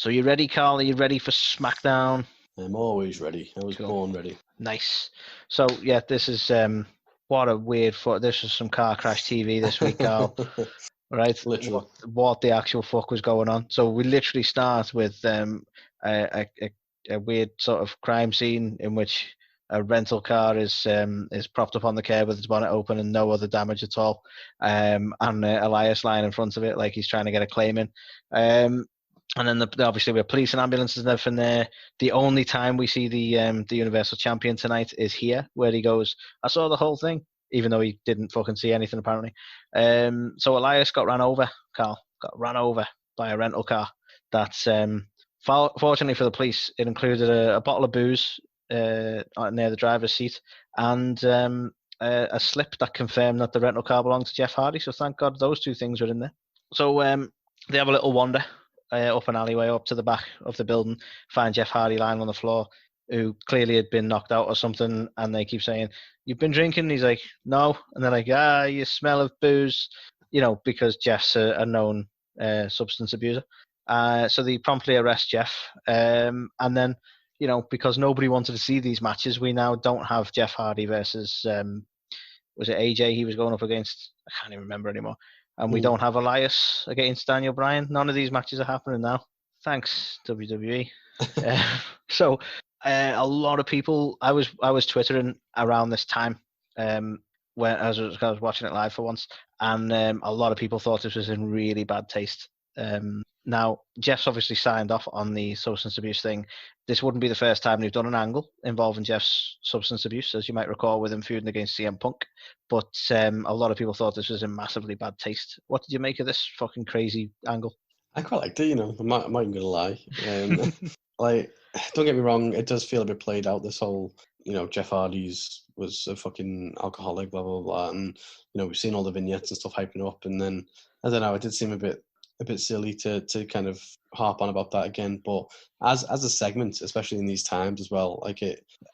So you ready, Carl? Are you ready for SmackDown? I'm always ready. I was born ready. Nice. So yeah, this is what a weird this was some car crash TV this week, Carl. Right? Literally. What the actual fuck was going on? So we literally start with a weird sort of crime scene in which a rental car is propped up on the curb with its bonnet open and no other damage at all, and Elias lying in front of it like he's trying to get a claim in. And then obviously we have police and ambulances and everything there. The only time we see the Universal Champion tonight is here, where he goes, "I saw the whole thing," even though he didn't fucking see anything apparently. So Elias got ran over, Carl. Got ran over by a rental car. That's fortunately for the police, it included a bottle of booze near the driver's seat and a slip that confirmed that the rental car belonged to Jeff Hardy. So thank God those two things were in there. So they have a little wander up an alleyway up to the back of the building, find Jeff Hardy lying on the floor, who clearly had been knocked out or something, and they keep saying, "You've been drinking?" And he's like, "No." And they're like, "You smell of booze," because Jeff's a known substance abuser. So they promptly arrest Jeff, and then, because nobody wanted to see these matches, we now don't have Jeff Hardy versus, was it AJ he was going up against? I can't even remember anymore. And we don't have Elias against Daniel Bryan. None of these matches are happening now. Thanks, WWE. So a lot of people, I was twittering around this time when I was watching it live for once, and a lot of people thought this was in really bad taste. Now, Jeff's obviously signed off on the substance abuse thing. This wouldn't be the first time they've done an angle involving Jeff's substance abuse, as you might recall with him feuding against CM Punk. But a lot of people thought this was in massively bad taste. What did you make of this fucking crazy angle? I quite liked it, I'm not even going to lie. Don't get me wrong, it does feel a bit played out, this whole, Jeff Hardy's was a fucking alcoholic, blah, blah, blah. And, we've seen all the vignettes and stuff hyping up. And then, I don't know, it did seem a bit silly to kind of harp on about that again, but as a segment, especially in these times as well,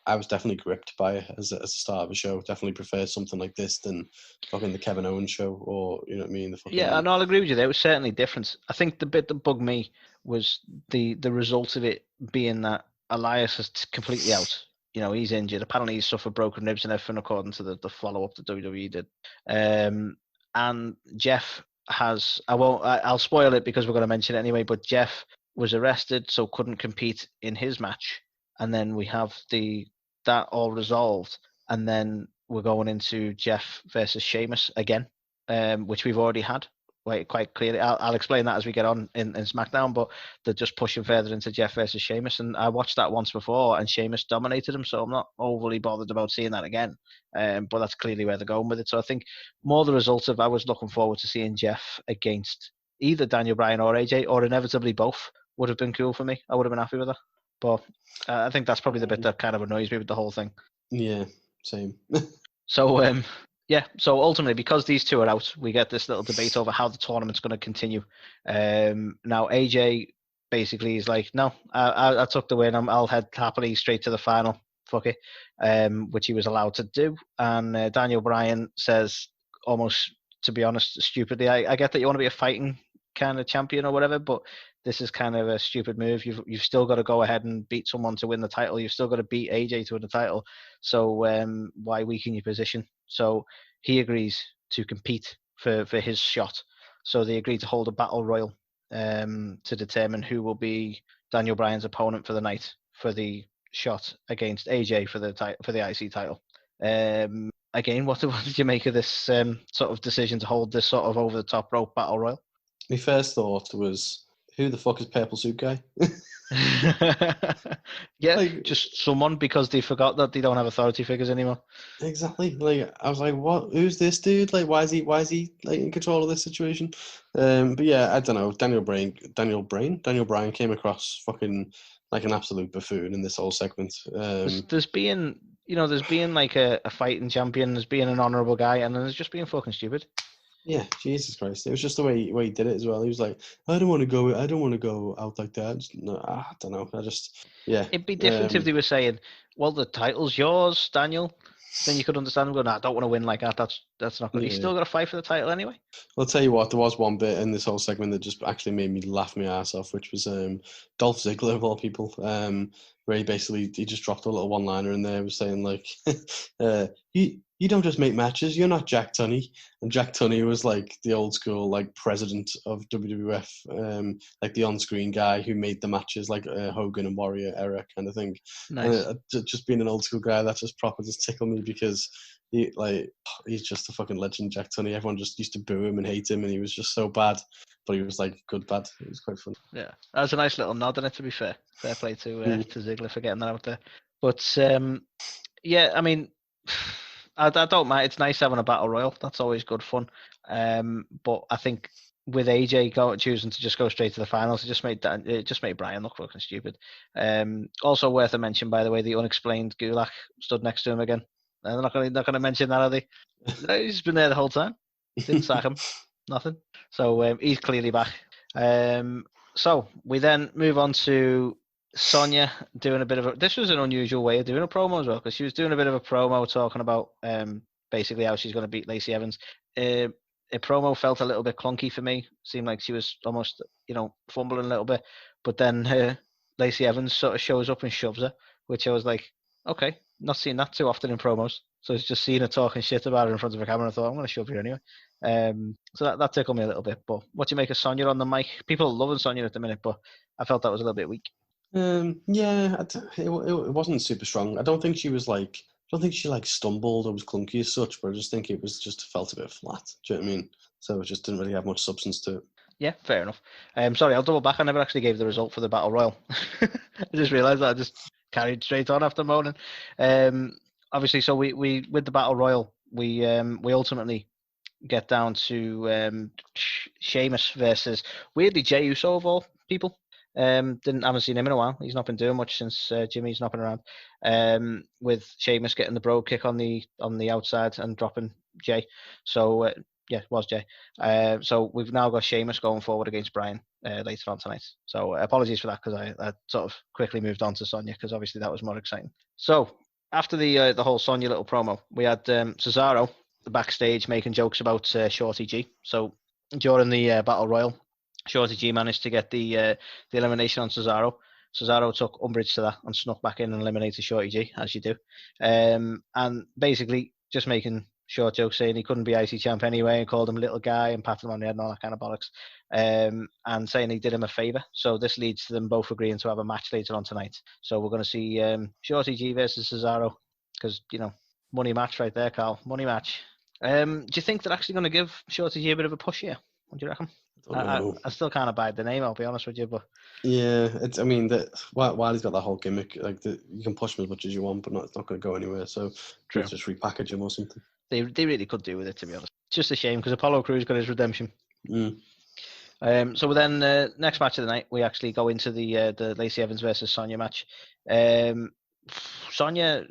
I was definitely gripped by it as a start of a show. Definitely prefer something like this than fucking the Kevin Owens show, or you know what I mean. Yeah, and I'll agree with you. There was certainly difference. I think the bit that bugged me was the result of it being that Elias is completely out. He's injured. Apparently, he's suffered broken ribs and everything, according to the follow up that WWE did. And Jeff has, I'll spoil it because we're going to mention it anyway, but Jeff was arrested, so couldn't compete in his match. And then we have that all resolved. And then we're going into Jeff versus Sheamus again, which we've already had quite clearly. I'll explain that as we get on in SmackDown, but they're just pushing further into Jeff versus Sheamus. And I watched that once before and Sheamus dominated him, so I'm not overly bothered about seeing that again. But that's clearly where they're going with it. So I think more the result of, I was looking forward to seeing Jeff against either Daniel Bryan or AJ, or inevitably both, would have been cool for me. I would have been happy with that. But I think that's probably the bit that kind of annoys me with the whole thing. Yeah, same. So, so ultimately, because these two are out, we get this little debate over how the tournament's going to continue. Now, AJ basically is like, no, I took the win. I'll head happily straight to the final. Fuck it. Which he was allowed to do. And Daniel Bryan says, almost, to be honest, stupidly, I get that you want to be a fighting kind of champion or whatever, but this is kind of a stupid move. You've still got to go ahead and beat someone to win the title. You've still got to beat AJ to win the title. So why weaken your position? So he agrees to compete for his shot. So they agreed to hold a battle royal to determine who will be Daniel Bryan's opponent for the night for the shot against AJ for the IC title. Again, what did you make of this sort of decision to hold this sort of over the top rope battle royal? My first thought was, who the fuck is Purple Suit Guy? Yeah, just someone, because they forgot that they don't have authority figures anymore. Exactly. I was like, what? Who's this dude? Why is he in control of this situation? But yeah, I don't know. Daniel Bryan came across fucking like an absolute buffoon in this whole segment. There's being like a fighting champion, there's being an honourable guy, and then there's just being fucking stupid. Yeah, Jesus Christ! It was just the way he did it as well. He was like, I don't want to go out like that. I don't know. It'd be different if they were saying, well, the title's yours, Daniel. then you could understand him going, I don't want to win like that. That's not good. Yeah. He's still got to fight for the title anyway. Well, I'll tell you what, there was one bit in this whole segment that just actually made me laugh my ass off, which was Dolph Ziggler, of all people, where he just dropped a little one-liner in there, was saying, like, you don't just make matches, you're not Jack Tunney. And Jack Tunney was, like, the old school, like, president of WWF, like the on-screen guy who made the matches, like Hogan and Warrior era kind of thing. Nice. And just being an old school guy, that just proper just tickled me, because he's just a fucking legend, Jack Tunney. Everyone just used to boo him and hate him, and he was just so bad, but he was like good bad. It was quite fun. Yeah, that was a nice little nod in it, to be fair. Fair play to Ziggler for getting that out there. But yeah, I mean, I don't mind. It's nice having a battle royal. That's always good fun. But I think with AJ choosing to just go straight to the finals, it just made Brian look fucking stupid. Also worth a mention, by the way, the unexplained Gulak stood next to him again. They're not going to mention that, are they? He's been there the whole time. Didn't sack him. Nothing. So he's clearly back. So we then move on to Sonya doing a bit of a... This was an unusual way of doing a promo as well, because she was doing a bit of a promo talking about basically how she's going to beat Lacey Evans. A promo felt a little bit clunky for me. Seemed like she was almost, fumbling a little bit. But then Lacey Evans sort of shows up and shoves her, which I was like, okay, not seeing that too often in promos. So it's just seeing her talking shit about her in front of a camera. I thought, I'm going to shove you anyway. So that tickled me a little bit. But what do you make of Sonya on the mic? People are loving Sonya at the minute, but I felt that was a little bit weak. Yeah, it wasn't super strong. I don't think she stumbled or was clunky as such, but I just think it was just felt a bit flat. Do you know what I mean? So it just didn't really have much substance to it. Yeah, fair enough. Sorry, I'll double back. I never actually gave the result for the Battle Royal. I just realised that I just carried straight on after moaning. Obviously, so we with the Battle Royal, we ultimately get down to Sheamus versus weirdly Jey Uso of all people. Haven't seen him in a while. He's not been doing much since Jimmy's not been around. With Sheamus getting the bro kick on the outside and dropping Jey. So yeah, it was Jey. So we've now got Sheamus going forward against Brian later on tonight. So apologies for that, because I sort of quickly moved on to Sonya, because obviously that was more exciting. So after the whole Sonya little promo, we had Cesaro backstage making jokes about Shorty G. So during the Battle Royal, Shorty G managed to get the elimination on Cesaro. Cesaro took umbrage to that and snuck back in and eliminated Shorty G, as you do. And basically just making short jokes, saying he couldn't be IC champ anyway, and called him little guy and patted him on the head and all that kind of bollocks. And saying he did him a favour. So this leads to them both agreeing to have a match later on tonight. So we're going to see Shorty G versus Cesaro, because, money match right there, Carl. Money match. Do you think they're actually going to give Shorty G a bit of a push here? What do you reckon? I still can't abide the name, I'll be honest with you, but yeah, while he's got that whole gimmick, you can push him as much as you want, but it's not going to go anywhere. So just repackage him or something. They really could do with it, to be honest. It's just a shame, because Apollo Crews got his redemption. So then next match of the night, we actually go into the Lacey Evans versus Sonya match. Sonya,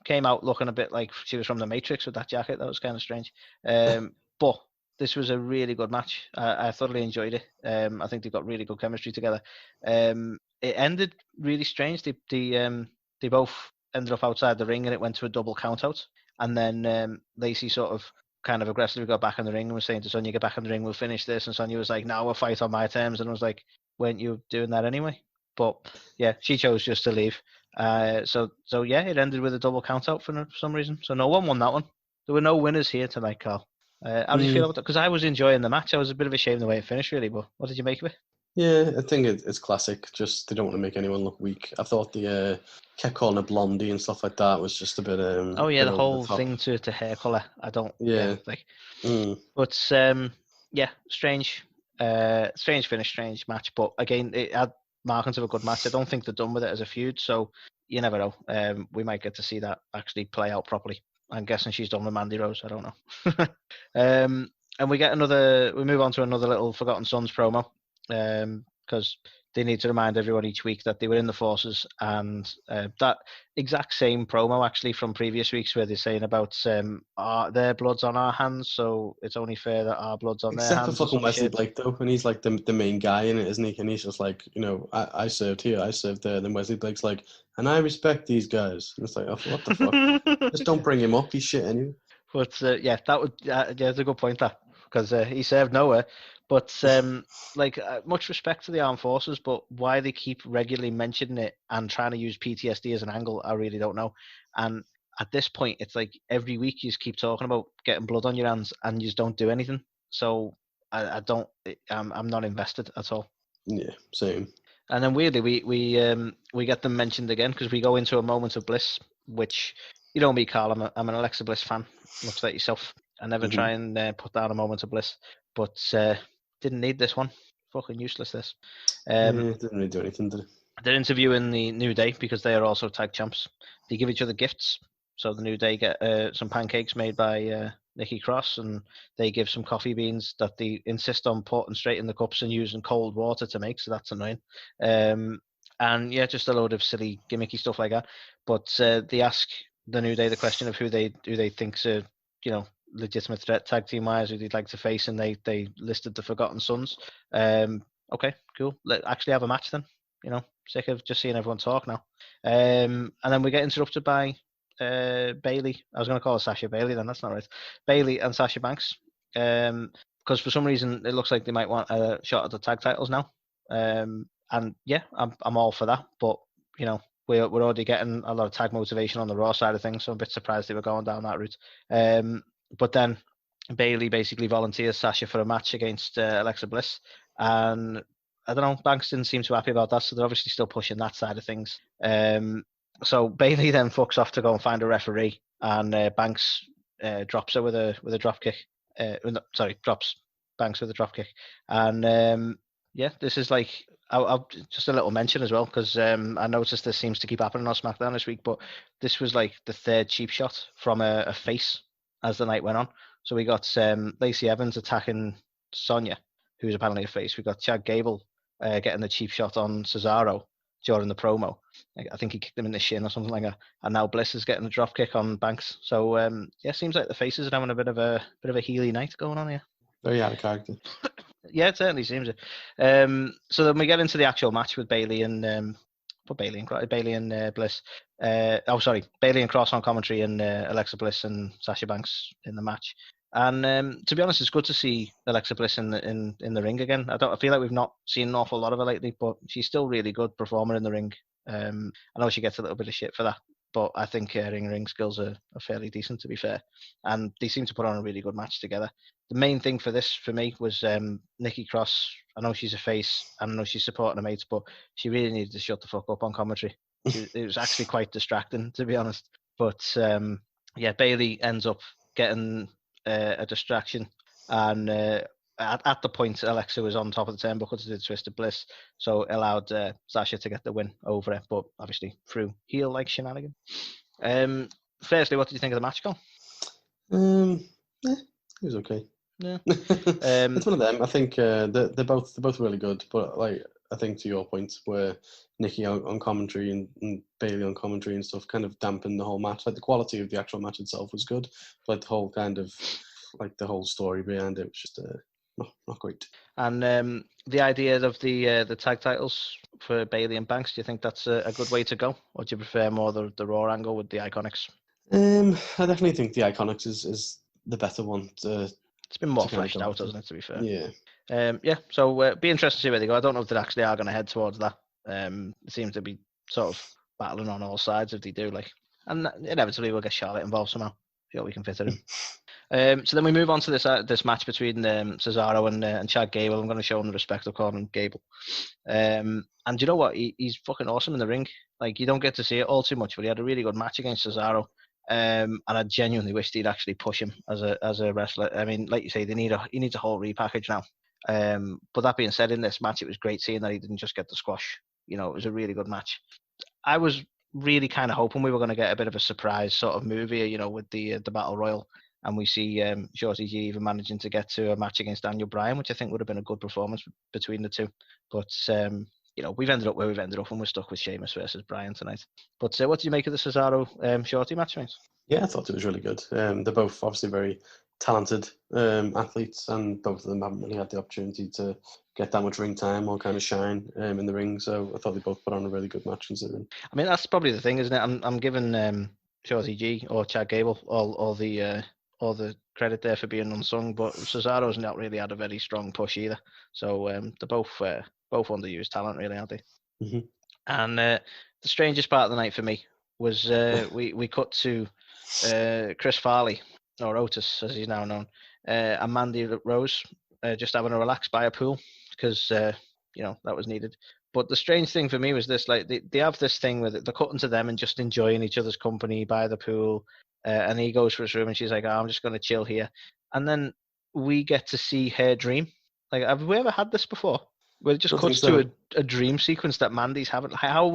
came out looking a bit like she was from the Matrix with that jacket. That was kind of strange. But this was a really good match. I thoroughly enjoyed it. I think they've got really good chemistry together. It ended really strange. They both ended up outside the ring, and it went to a double count out. And then Lacey sort of kind of aggressively got back in the ring and was saying to Sonya, get back in the ring, we'll finish this. And Sonya was like, no, we'll fight on my terms. And I was like, weren't you doing that anyway? But yeah, she chose just to leave. So yeah, it ended with a double count out for some reason. So no one won that one. There were no winners here tonight, Carl. How did you feel about that? Because I was enjoying the match. I was a bit of a shame the way it finished, really. But what did you make of it? Yeah, I think it's classic. Just they don't want to make anyone look weak. I thought the kept calling her Blondie and stuff like that was just a bit. Oh yeah, the whole thing to hair color. I don't. Yeah. But yeah, strange finish, strange match. But again, it had markings of a good match. I don't think they're done with it as a feud, so you never know. We might get to see that actually play out properly. I'm guessing she's done with Mandy Rose. I don't know. And we move on to another little Forgotten Sons promo. Because they need to remind everyone each week that they were in the forces, and that exact same promo actually from previous weeks where they're saying about their blood's on our hands, so it's only fair that our blood's on their Except for hands or fucking some Wesley shit. Blake though, and he's like the main guy in it, isn't he? And he's just like, I served here, I served there. Then Wesley Blake's like, and I respect these guys. And it's like, oh, what the fuck? Just don't bring him up. He's shit anyway. But yeah, that would it's a good point that because he served nowhere. But much respect to the armed forces, but why they keep regularly mentioning it and trying to use PTSD as an angle, I really don't know. And at this point, it's like every week you just keep talking about getting blood on your hands and you just don't do anything. So I don't. I'm not invested at all. Yeah, same. And then weirdly, we get them mentioned again because we go into a moment of bliss, which you know me, Carl. I'm an Alexa Bliss fan, much like yourself. I never try and put down a moment of bliss, but didn't need this one. Fucking useless. This. Didn't really do anything, did it? They're interviewing the New Day because they are also tag champs. They give each other gifts. So the New Day get some pancakes made by Nikki Cross, and they give some coffee beans that they insist on putting straight in the cups and using cold water to make. So that's annoying. And yeah, just a load of silly gimmicky stuff like that. But they ask the New Day the question of who they think's a legitimate threat tag team wise, who they'd like to face, and they listed the Forgotten Sons. Okay, cool. Let's actually have a match then. Sick of just seeing everyone talk now. And then we get interrupted by Bailey. I was going to call her Sasha Bailey then, that's not right. Bailey and Sasha Banks. Because for some reason it looks like they might want a shot at the tag titles now. And yeah, I'm all for that. But, we're already getting a lot of tag motivation on the Raw side of things, so I'm a bit surprised they were going down that route. But then Bailey basically volunteers Sasha for a match against Alexa Bliss. And I don't know, Banks didn't seem too happy about that, so they're obviously still pushing that side of things. So Bailey then fucks off to go and find a referee, and Banks drops her with a drop kick. Drops Banks with a drop kick. And yeah, this is like I'll just a little mention as well, because I noticed this seems to keep happening on SmackDown this week, but this was like the third cheap shot from a face as the night went on. So we got Lacey Evans attacking Sonya, who's apparently a face. We got Chad Gable getting the cheap shot on Cesaro during the promo. I think he kicked him in the shin or something like that. And now Bliss is getting a drop kick on Banks. So yeah, seems like the faces are having a bit of a Healy night going on here. Very out of character. Yeah, it certainly seems it. So then we get into the actual match with Bailey and Bailey and Bliss. Bailey and Cross on commentary, and Alexa Bliss and Sasha Banks in the match. And to be honest, it's good to see Alexa Bliss in the ring again. I feel like we've not seen an awful lot of her lately, but she's still really good performer in the ring. I know she gets a little bit of shit for that, but I think her ring skills are fairly decent, to be fair. And they seem to put on a really good match together. The main thing for this, for me, was Nikki Cross. I know she's a face, and I know she's supporting her mates, but she really needed to shut the fuck up on commentary. It was actually quite distracting, to be honest. But yeah, Bailey ends up getting a distraction, and at the point Alexa was on top of the turnbuckle to do the Twisted Bliss, so it allowed Sasha to get the win over it, but obviously through heel like shenanigan. Firstly, what did you think of the match, Cole? It was okay. Yeah. It's one of them. I think they're both really good, but like I think to your point, where Nikki on commentary and Bailey on commentary and stuff kind of dampened the whole match. Like the quality of the actual match itself was good, but the whole kind of like the whole story behind it was just not great. And the idea of the tag titles for Bailey and Banks, do you think that's a good way to go, or do you prefer more the Raw angle with the Iconics? I definitely think the Iconics is the better one. It's been more fleshed out, hasn't it, to be fair? Yeah. Yeah, so be interested to see where they go. I don't know if they actually are going to head towards that. It seems to be sort of battling on all sides if they do. And inevitably we'll get Charlotte involved somehow. See what we can fit it in. So then we move on to this match between Cesaro and Chad Gable. I'm going to show him the respect of calling him Gable. And you know what? He's fucking awesome in the ring. Like, you don't get to see it all too much, but he had a really good match against Cesaro. And I genuinely wish they'd actually push him as a wrestler. I mean, like you say, he needs a whole repackage now. But that being said, in this match, it was great seeing that he didn't just get the squash. It was a really good match. I was really kind of hoping we were going to get a bit of a surprise sort of move here, with the Battle Royal. And we see Shorty G even managing to get to a match against Daniel Bryan, which I think would have been a good performance between the two. But we've ended up where we've ended up, and we're stuck with Sheamus versus Bryan tonight. But what do you make of the Cesaro Shorty match, mate? Yeah, I thought it was really good. They're both obviously very talented athletes, and both of them haven't really had the opportunity to get that much ring time or kind of shine in the ring. So I thought they both put on a really good match considering. I mean, that's probably the thing, isn't it? I'm giving Shorty G or Chad Gable all the credit there for being unsung, but Cesaro's not really had a very strong push either. So they're both underused talent, really, aren't they? Mm-hmm. And the strangest part of the night for me was we cut to Chris Farley, or Otis as he's now known, and Mandy Rose just having a relax by a pool because that was needed. But the strange thing for me was this: like they have this thing where they're cutting to them and just enjoying each other's company by the pool, and he goes for his room and she's like, "Oh, I'm just going to chill here," and then we get to see her dream. Like, have we ever had this before? Where it just cuts to a dream sequence that Mandy's having. How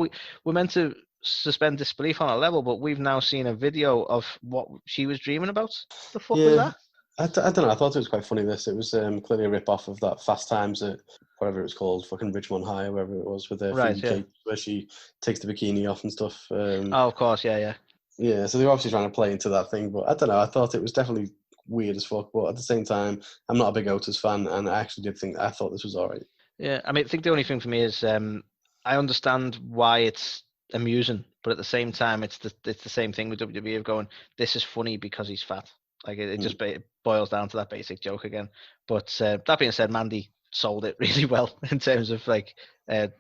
we're meant to suspend disbelief on a level, but we've now seen a video of what she was dreaming about. The fuck was that? I don't know. I thought it was quite funny. It was clearly a rip off of that Fast Times at whatever it was called, fucking Ridgemont High, wherever it was, with the Kate, where she takes the bikini off and stuff. Oh, of course, yeah. Yeah, so they're obviously trying to play into that thing, but I don't know. I thought it was definitely weird as fuck, but at the same time, I'm not a big Otis fan, and I thought this was alright. Yeah, I mean, I think the only thing for me is I understand why it's amusing, but at the same time, it's the same thing with WWE of going, this is funny because he's fat. Like it just boils down to that basic joke again. But that being said, Mandy sold it really well in terms of like I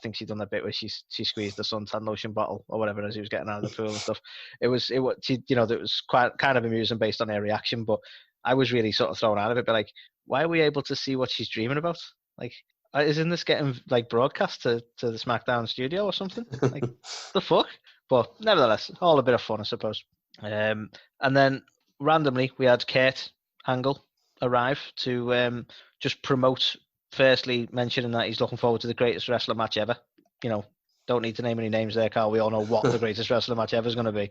think she done that bit where she squeezed the suntan lotion bottle or whatever as he was getting out of the pool and stuff. It was it was quite kind of amusing based on her reaction, but I was really sort of thrown out of it. But like, why are we able to see what she's dreaming about? Like, isn't this getting like broadcast to the SmackDown studio or something? Like, the fuck? But nevertheless, all a bit of fun, I suppose. And then randomly, we had Kurt Angle arrive to just promote, firstly mentioning that he's looking forward to the greatest wrestler match ever. Don't need to name any names there, Carl. We all know what the greatest wrestler match ever is going to be.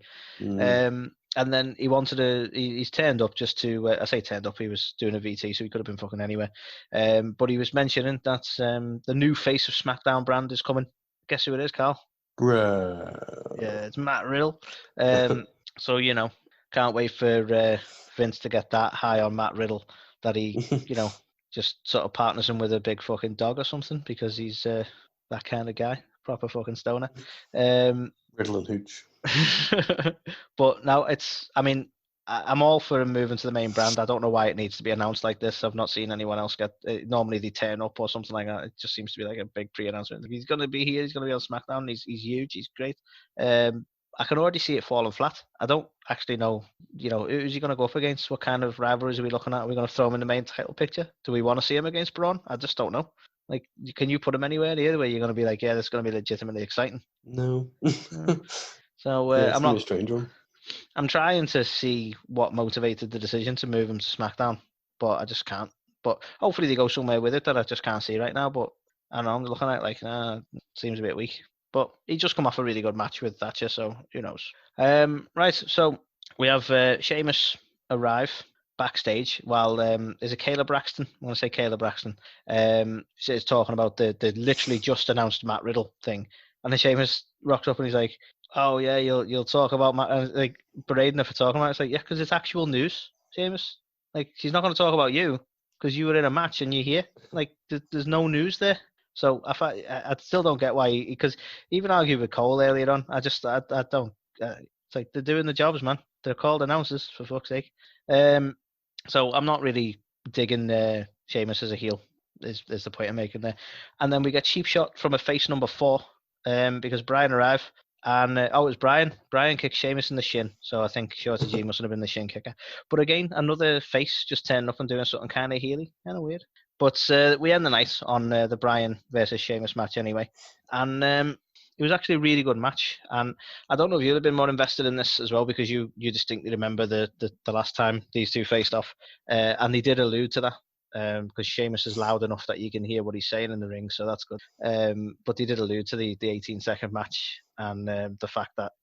And then he's turned up just to, I say turned up, he was doing a VT, so he could have been fucking anywhere. But he was mentioning that the new face of SmackDown brand is coming. Guess who it is, Carl? Bruh. Yeah, it's Matt Riddle. So, can't wait for Vince to get that high on Matt Riddle that he, just sort of partners him with a big fucking dog or something because he's that kind of guy, proper fucking stoner. Riddle and Hooch. But now I'm all for him moving to the main brand. I don't know why it needs to be announced like this. I've not seen anyone else get. Normally they turn up or something like that. It just seems to be like a big pre-announcement. He's going to be here. He's going to be on SmackDown. He's huge. He's great. I can already see it falling flat. I don't actually know, who's he going to go up against? What kind of rivalries are we looking at? Are we going to throw him in the main title picture? Do we want to see him against Braun? I just don't know. Like, can you put him anywhere here where you're going to be like, yeah, this is going to be legitimately exciting? No. So I'm not a strange one. I'm trying to see what motivated the decision to move him to SmackDown, but I just can't. But hopefully they go somewhere with it that I just can't see right now. But I don't know, I'm looking at it like, seems a bit weak. But he just come off a really good match with Thatcher, so who knows? Right, so we have Sheamus arrive backstage while is it Kayla Braxton? I want to say Kayla Braxton. She's talking about the literally just announced Matt Riddle thing, and then Sheamus rocks up and he's like, "Oh yeah, you'll talk about Matt," like berating her for talking about it. It's like, yeah, because it's actual news, Sheamus. Like, she's not going to talk about you because you were in a match and you're here. Like, there's no news there. So I still don't get why, because even argued with Cole earlier on, I don't. It's like they're doing the jobs, man. They're called announcers, for fuck's sake. So I'm not really digging Sheamus as a heel. Is the point I'm making there? And then we get cheap shot from a face number 4, because Brian arrived. And it was Brian. Brian kicked Sheamus in the shin. So I think Shorty G must have been the shin kicker. But again, another face just turning up and doing something kind of heely. Kind of weird. But we end the night on the Brian versus Sheamus match anyway. And it was actually a really good match. And I don't know if you'd have been more invested in this as well, because you distinctly remember the last time these two faced off. And they did allude to that. Because Sheamus is loud enough that you can hear what he's saying in the ring, so that's good. But they did allude to the 18-second match and the fact that,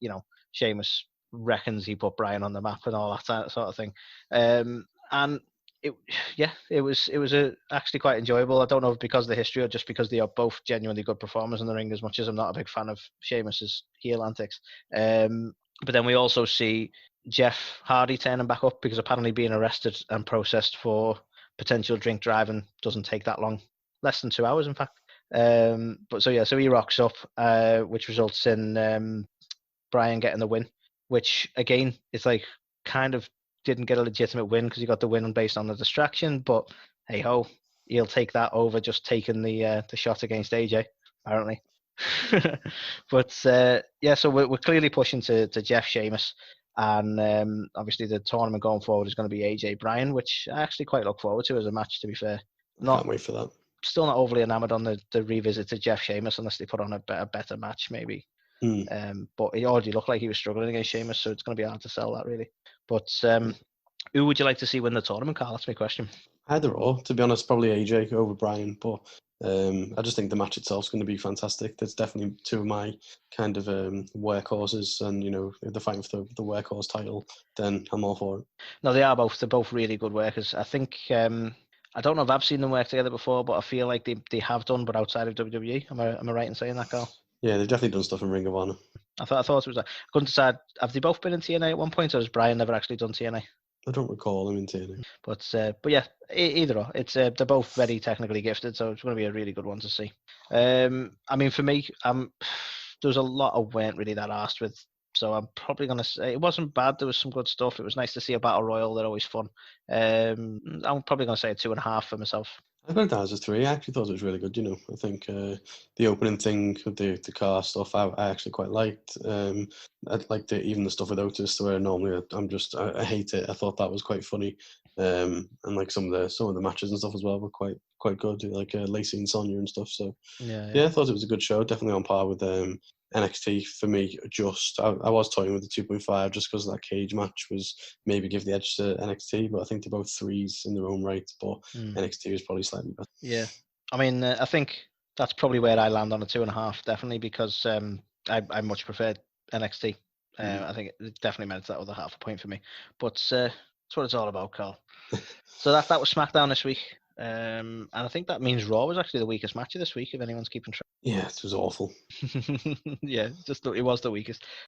Sheamus reckons he put Brian on the map and all that sort of thing. And it was actually quite enjoyable. I don't know if because of the history or just because they are both genuinely good performers in the ring. As much as I'm not a big fan of Sheamus's heel antics, but then we also see Jeff Hardy turning back up because apparently being arrested and processed for potential drink driving doesn't take that long, less than 2 hours, in fact. But so he rocks up, which results in Brian getting the win, which again is like kind of didn't get a legitimate win because he got the win based on the distraction. But hey ho, he'll take that over just taking the shot against AJ apparently. But yeah, so we're clearly pushing to Jeff Sheamus, and obviously the tournament going forward is going to be AJ Bryan, which I actually quite look forward to as a match. To be fair, Can't wait for that. Still not overly enamored on the revisit to Jeff Sheamus unless they put on a better match maybe. But he already looked like he was struggling against Sheamus, so it's going to be hard to sell that really. But who would you like to see win the tournament, Carl? That's my question. Either or, to be honest, probably AJ over Bryan, but I just think the match itself is going to be fantastic. There's definitely two of my kind of workhorses, and if they're fighting for the workhorse title, then I'm all for it. No, they are both. They're both really good workers. I think I don't know if I've seen them work together before, but I feel like they have done, but outside of WWE. Am I right in saying that, Carl? Yeah, they've definitely done stuff in Ring of Honor. I thought it was. I couldn't decide. Have they both been in TNA at one point, or has Brian never actually done TNA? I don't recall him in TNA. But yeah, either or. It's they're both very technically gifted, so it's going to be a really good one to see. I mean, for me, there's a lot I weren't really that arsed with, so I'm probably going to say it wasn't bad. There was some good stuff. It was nice to see a battle royal. They're always fun. I'm probably going to say a 2.5 for myself. I've got it as a 3. I actually thought it was really good. I think the opening thing with the car stuff, I actually quite liked. I liked even the stuff with Otis, where normally I hate it. I thought that was quite funny, and like some of the matches and stuff as well were quite good, like Lacey and Sonya and stuff. So yeah, I thought it was a good show. Definitely on par with NXT for me. I was toying with the 2.5 just because that cage match was maybe give the edge to NXT, but I think they're both 3s in their own right. But NXT is probably slightly better. Yeah, I mean, I think that's probably where I land on a 2.5, definitely, because I much prefer NXT. I think it definitely merits that other half a point for me. But that's what it's all about, Carl. So that was SmackDown this week. And I think that means Raw was actually the weakest match of this week, if anyone's keeping track. Yeah, it was awful. Yeah, it was the weakest.